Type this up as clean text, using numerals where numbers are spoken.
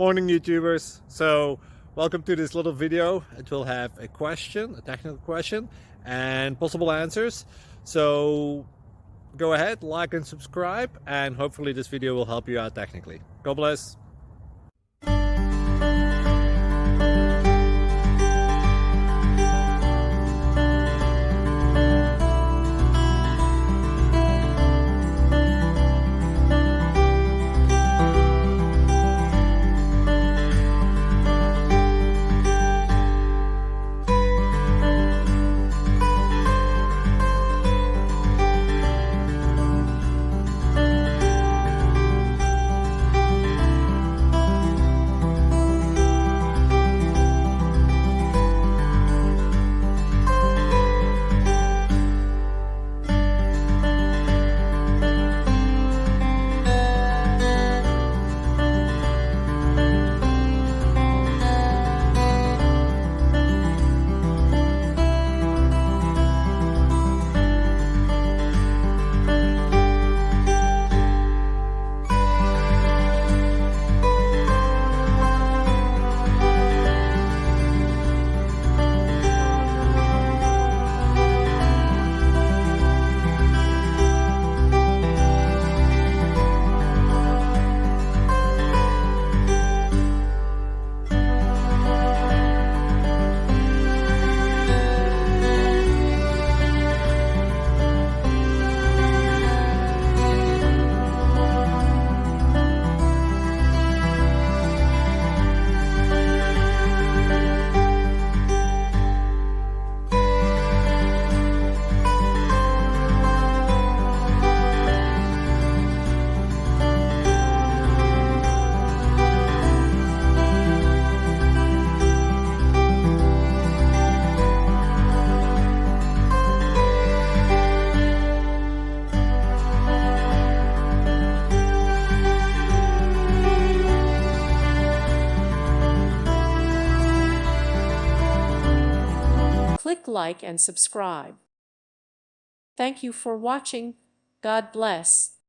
Morning YouTubers. So welcome to this little video. It will have a question, a technical question, and possible answers. So go ahead, like and subscribe, and hopefully this video will help you out technically. God bless. Click like and subscribe. Thank you for watching. God bless.